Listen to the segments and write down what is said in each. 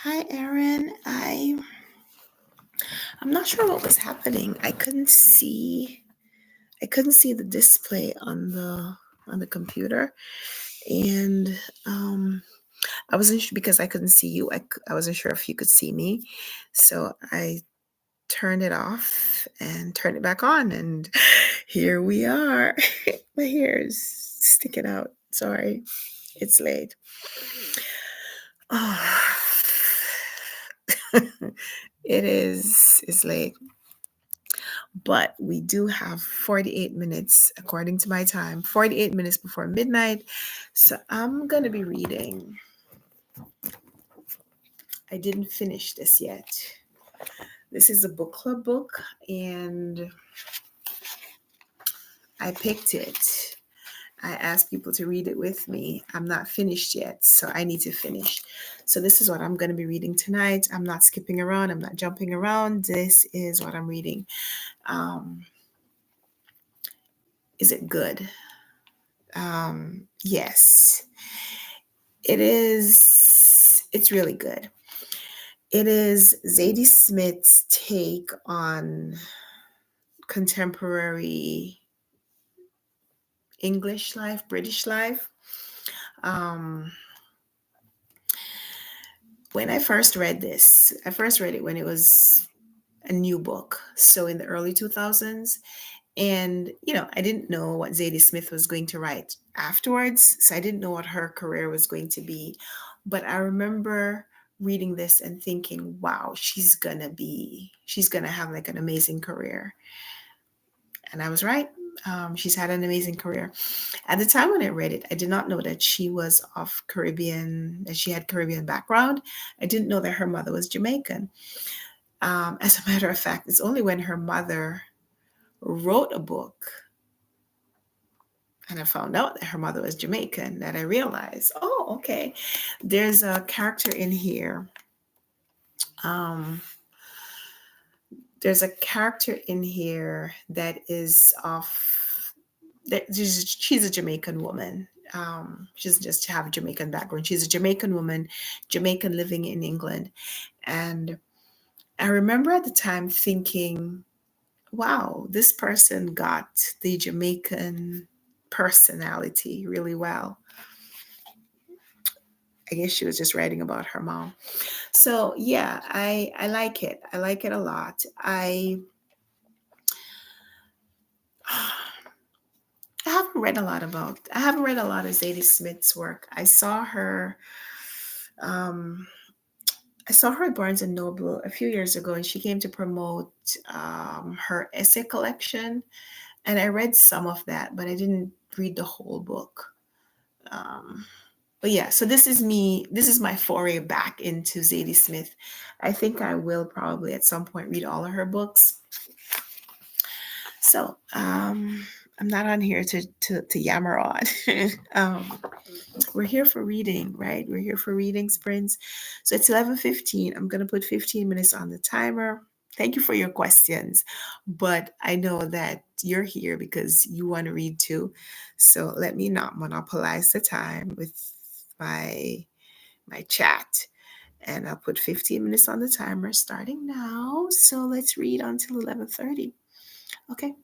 Hi, Erin. I'm not sure what was happening. I couldn't see the display on the computer, and I wasn't sure because I couldn't see you. I wasn't sure if you could see me, so I turned it off and turned it back on, and here we are. My hair is sticking out. Sorry, it's late. Oh, it is. It's late. But we do have 48 minutes, according to my time, 48 minutes before midnight. So I'm going to be reading. I didn't finish this yet. This is a book club book, and I picked it. I asked people to read it with me. I'm not finished yet, so I need to finish. So this is what I'm going to be reading tonight. I'm not skipping around. I'm not jumping around. This is what I'm reading. Um, is it good? Yes. It is, it's really good. It is Zadie Smith's take on contemporary English life, British life. Um, when I first read this, I first read it when it was a new book. So in the early 2000s. And, I didn't know what Zadie Smith was going to write afterwards. So I didn't know what her career was going to be. But I remember reading this and thinking, wow, she's going to have like an amazing career. And I was right. She's had an amazing career. At the time when I read it, I did not know that she was of Caribbean, that she had Caribbean background. I didn't know that her mother was Jamaican. As a matter of fact, it's only when her mother wrote a book and I found out that her mother was Jamaican that I realized, oh, okay, there's a character in here. Um, there's a character in here that is she's a Jamaican woman. She doesn't just have a Jamaican background. She's a Jamaican woman, Jamaican living in England. And I remember at the time thinking, wow, this person got the Jamaican personality really well. I guess she was just writing about her mom. So yeah, I like it. I like it a lot. I haven't read a lot of Zadie Smith's work. Um, I saw her at Barnes and Noble a few years ago, and she came to promote her essay collection. And I read some of that, but I didn't read the whole book. Um, but yeah, so this is me. This is my foray back into Zadie Smith. I think I will probably at some point read all of her books. So I'm not on here to yammer on. We're here for reading, right? We're here for reading sprints. So it's 11:15. I'm gonna put 15 minutes on the timer. Thank you for your questions, but I know that you're here because you want to read too. So let me not monopolize the time with my my chat. And I'll put 15 minutes on the timer starting now. So let's read until 11:30. Okay.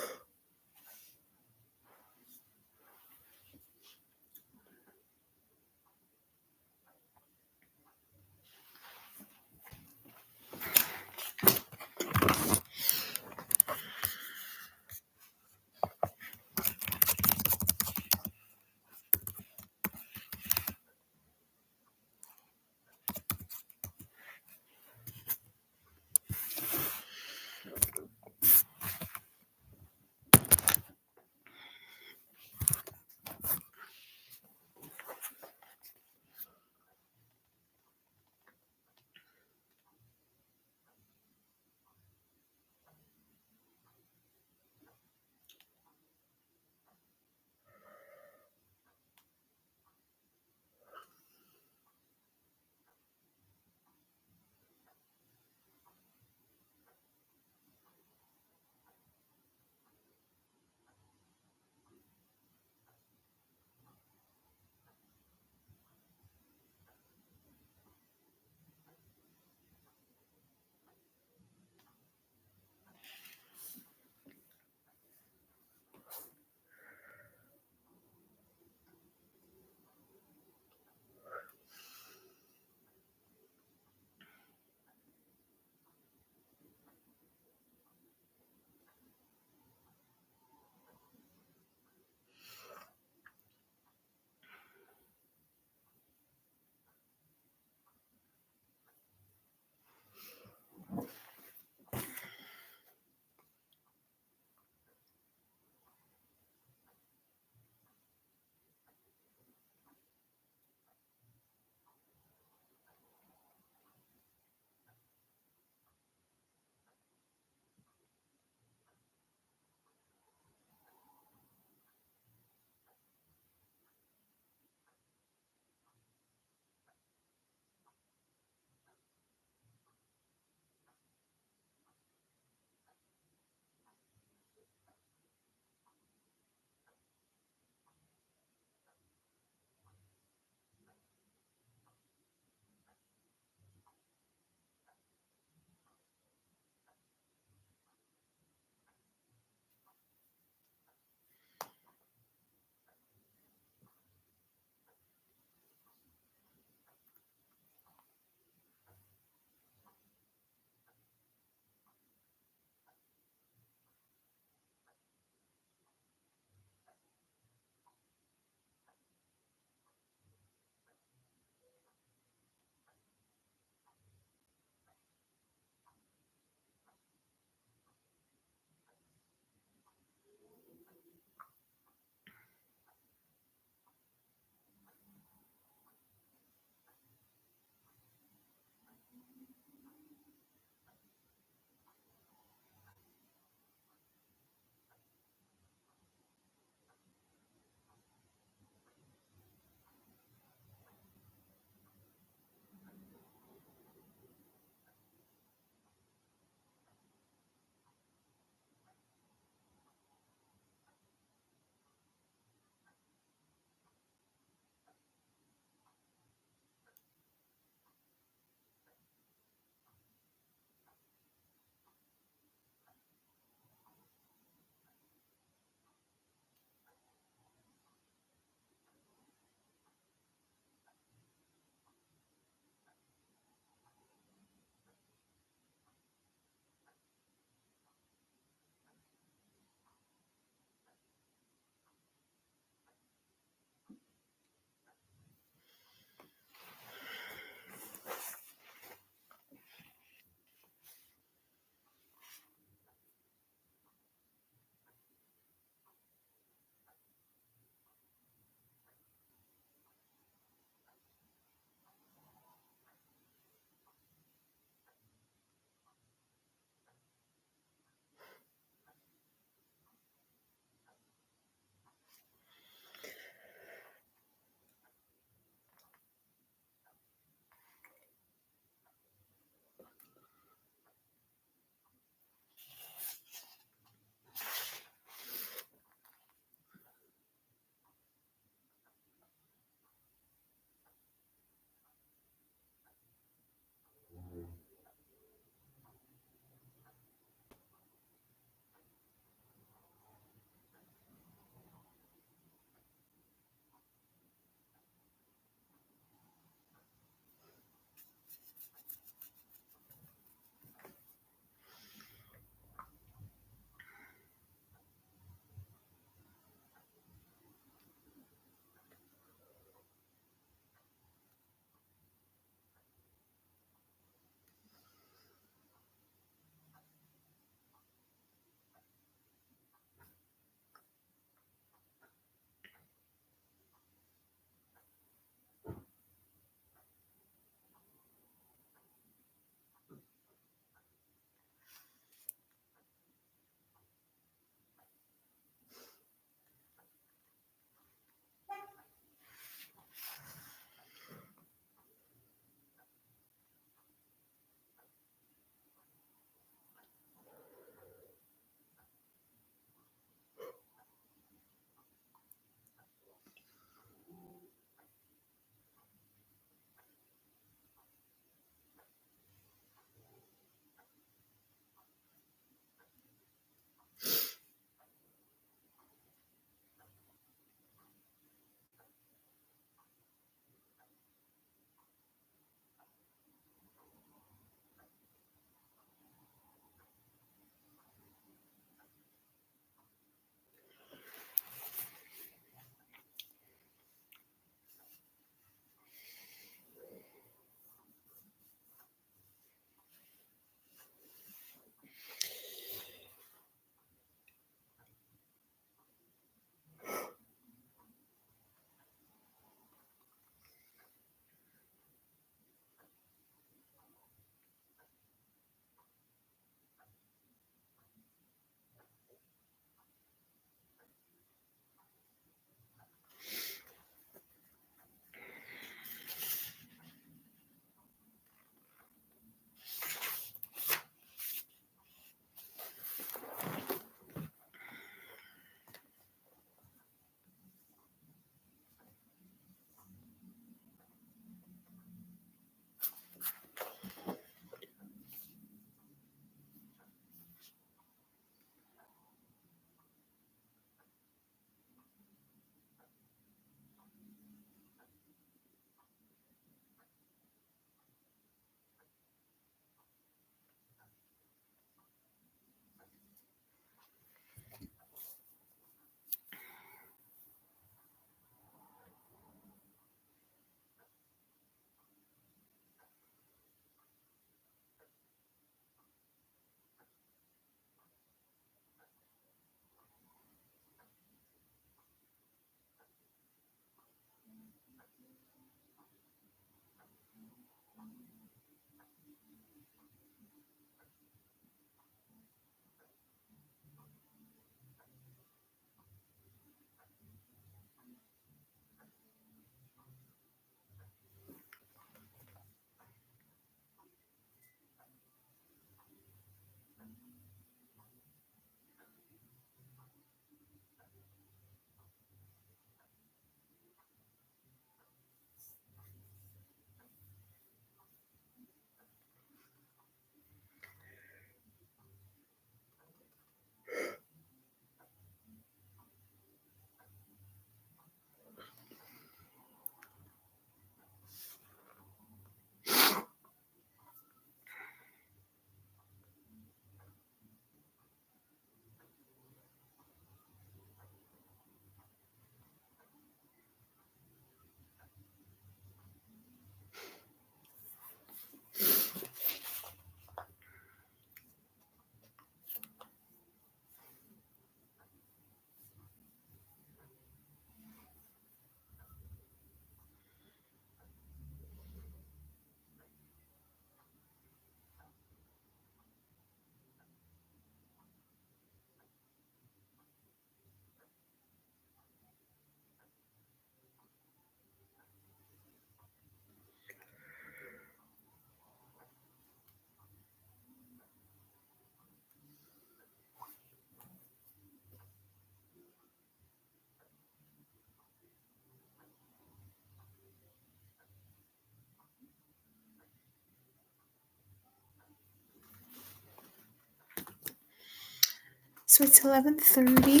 So it's 11:30.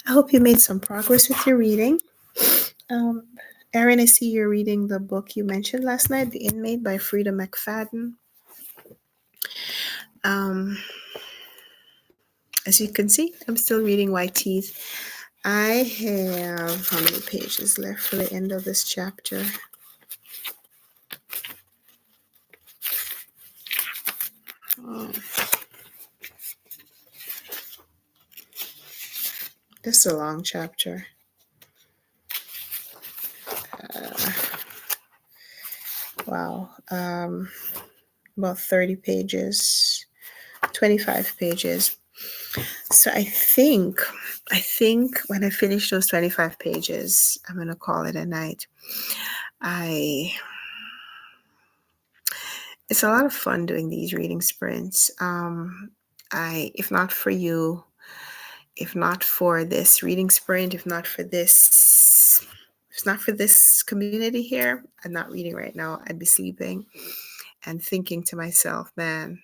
I hope you made some progress with your reading. Um, Erin, I see you're reading the book you mentioned last night, The Inmate by Frida McFadden. Um, as you can see, I'm still reading White Teeth. I have how many pages left for the end of this chapter? Oh, this is a long chapter. Wow. About 30 pages, 25 pages. So I think when I finish those 25 pages, I'm going to call it a night. It's a lot of fun doing these reading sprints. If not for you, if not for this reading sprint, if not for this community here, I'm not reading right now. I'd be sleeping and thinking to myself, man,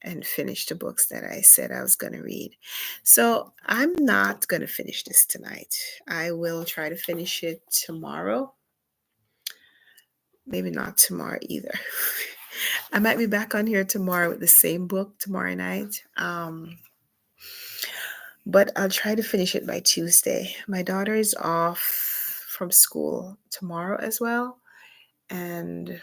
and finish the books that I said I was going to read. So I'm not going to finish this tonight. I will try to finish it tomorrow. Maybe not tomorrow either. I might be back on here tomorrow with the same book tomorrow night. But I'll try to finish it by Tuesday. My daughter is off from school tomorrow as well. And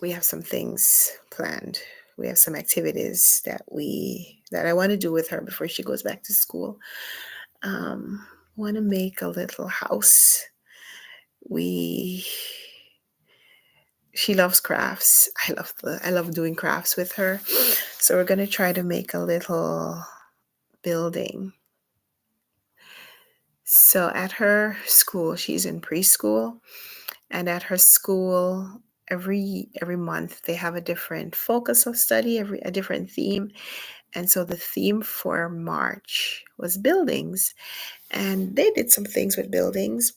we have some things planned. We have some activities that I want to do with her before she goes back to school. Want to make a little house. She loves crafts. I love doing crafts with her. So we're going to try to make a little building. So at her school, she's in preschool, and at her school, every month they have a different focus of study, a different theme. And so the theme for March was buildings, and they did some things with buildings.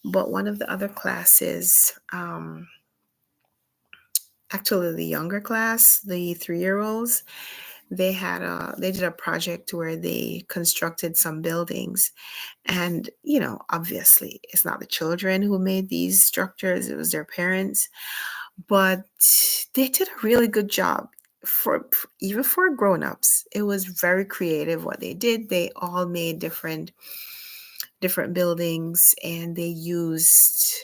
But one of the other classes, actually the younger class, the 3-year-olds, they did a project where they constructed some buildings. And, obviously it's not the children who made these structures, it was their parents. But they did a really good job even for grown-ups. It was very creative what they did. They all made different buildings, and they used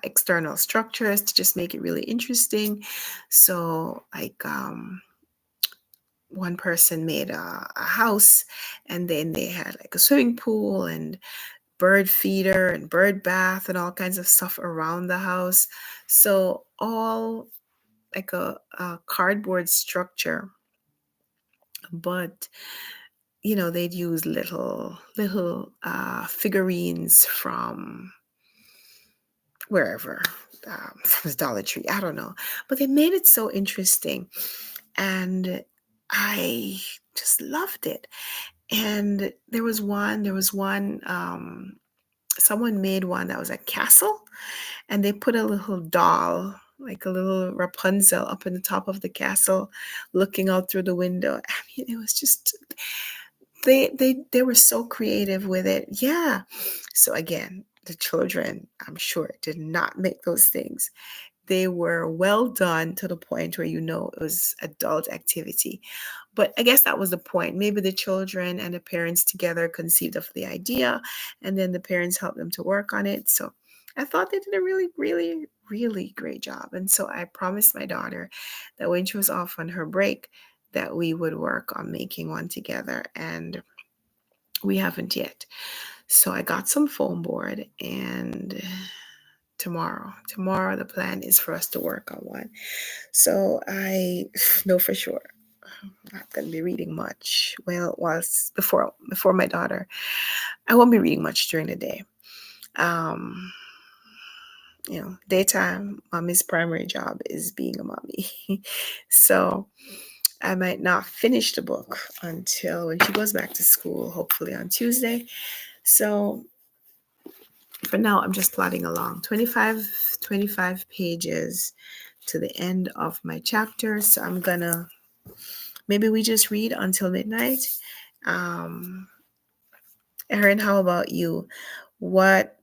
external structures to just make it really interesting. So like one person made a house, and then they had like a swimming pool and bird feeder and bird bath and all kinds of stuff around the house. So all like a cardboard structure, but they'd use little figurines from wherever, from the Dollar Tree, I don't know, but they made it so interesting, and I just loved it. And there was one someone made one that was a castle, and they put a little doll, like a little Rapunzel, up in the top of the castle looking out through the window. I mean, it was just, they were so creative with it. Yeah. So again, the children, I'm sure, did not make those things. They were well done to the point where it was adult activity. But I guess that was the point. Maybe the children and the parents together conceived of the idea, and then the parents helped them to work on it. So I thought they did a really, really, really great job. And so I promised my daughter that when she was off on her break, that we would work on making one together. And we haven't yet. So I got some foam board, and tomorrow the plan is for us to work on one. So I know for sure I'm not going to be reading much. Well, whilst before my daughter, I won't be reading much during the day. Daytime, mommy's primary job is being a mommy. So I might not finish the book until when she goes back to school, hopefully on Tuesday. So for now, I'm just plodding along. 25 pages, to the end of my chapter. So I'm gonna, maybe we just read until midnight. Um, Erin, how about you? What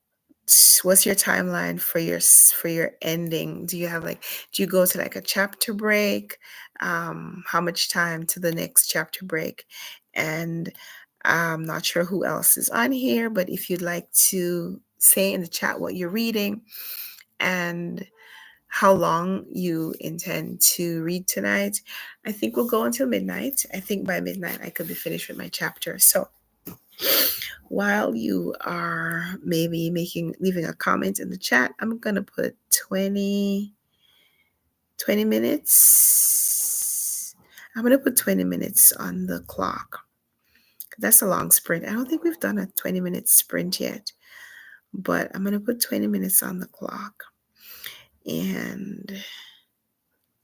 what's your timeline for your ending? Do you have like, do you go to like a chapter break? How much time to the next chapter break? And I'm not sure who else is on here, but if you'd like to say in the chat what you're reading and how long you intend to read tonight. I think we'll go until midnight. I think by midnight I could be finished with my chapter. So while you are maybe leaving a comment in the chat, I'm gonna put 20 minutes. I'm gonna put 20 minutes on the clock. That's a long sprint. I don't think we've done a 20-minute sprint yet, but I'm gonna put 20 minutes on the clock. And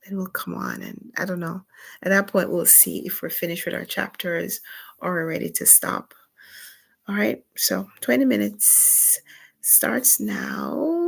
then we'll come on, and I don't know. At that point, we'll see if we're finished with our chapters or we're ready to stop. All right, so 20 minutes starts now.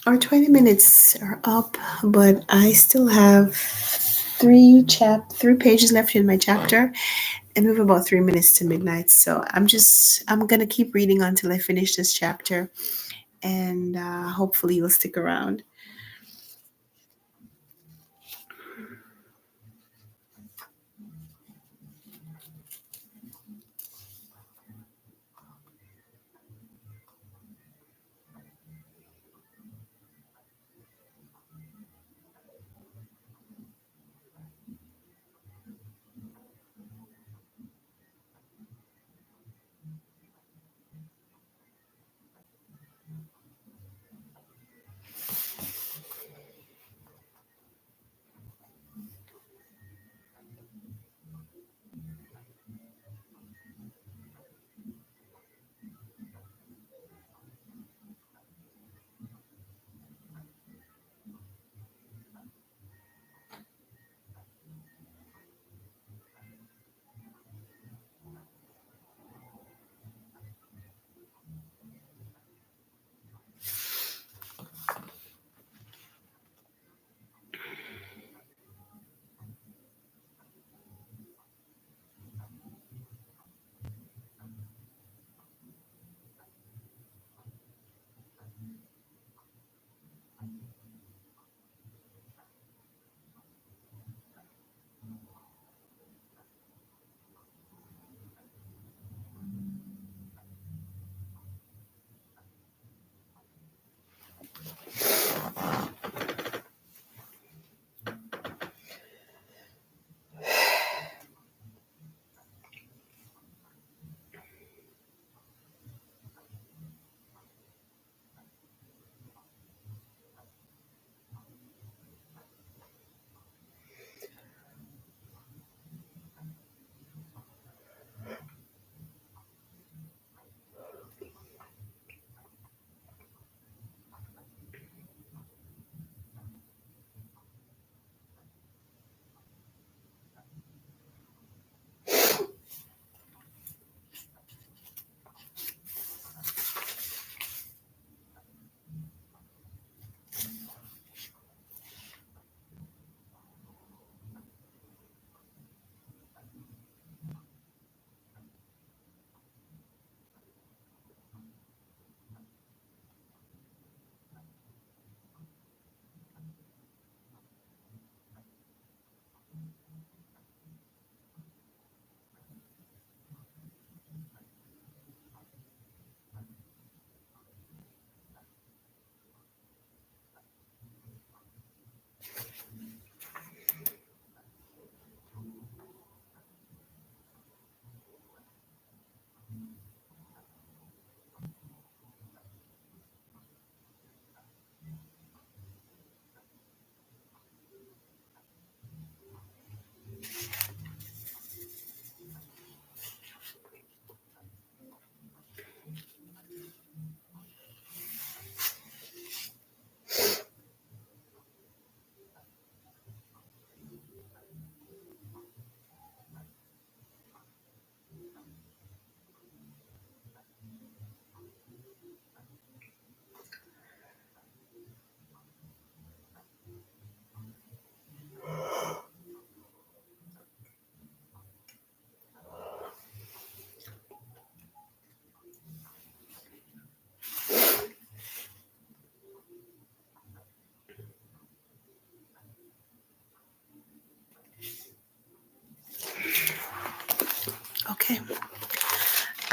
Our 20 minutes are up, but I still have 3 pages left in my chapter, and we have about 3 minutes to midnight. So I'm gonna keep reading until I finish this chapter, and hopefully you'll stick around.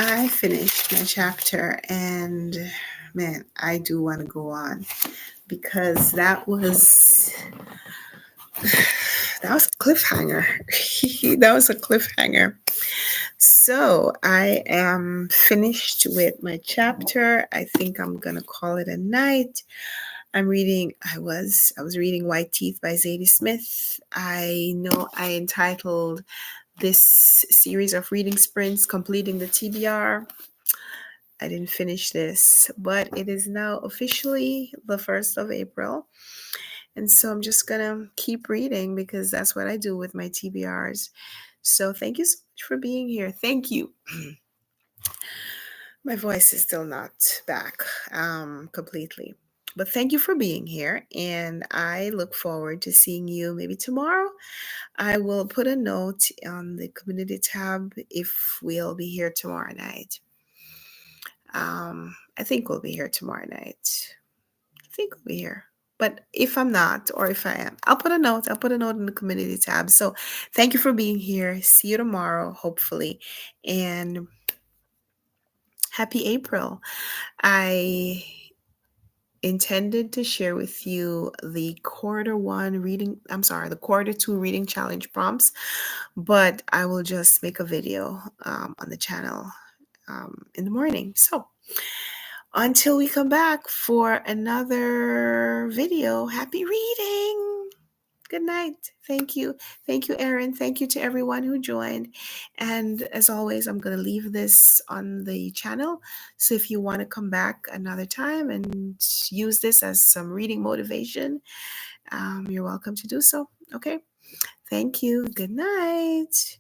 I finished my chapter, and man, I do want to go on because that was a cliffhanger. That was a cliffhanger. So I am finished with my chapter. I think I'm gonna call it a night. I was reading White Teeth by Zadie Smith. I know I entitled this series of reading sprints Completing the TBR. I didn't finish this, but it is now officially the 1st of April. And so I'm just going to keep reading because that's what I do with my TBRs. So thank you so much for being here. Thank you. My voice is still not back completely. But thank you for being here. And I look forward to seeing you maybe tomorrow. I will put a note on the community tab if we'll be here tomorrow night. I think we'll be here tomorrow night. I think we'll be here. But if I'm not, or if I am, I'll put a note. I'll put a note in the community tab. So thank you for being here. See you tomorrow, hopefully. And happy April. I intended to share with you the the quarter two reading challenge prompts, but I will just make a video on the channel in the morning. So until we come back for another video, happy reading. Good night. Thank you. Thank you, Erin. Thank you to everyone who joined. And as always, I'm going to leave this on the channel. So if you want to come back another time and use this as some reading motivation, you're welcome to do so. Okay. Thank you. Good night.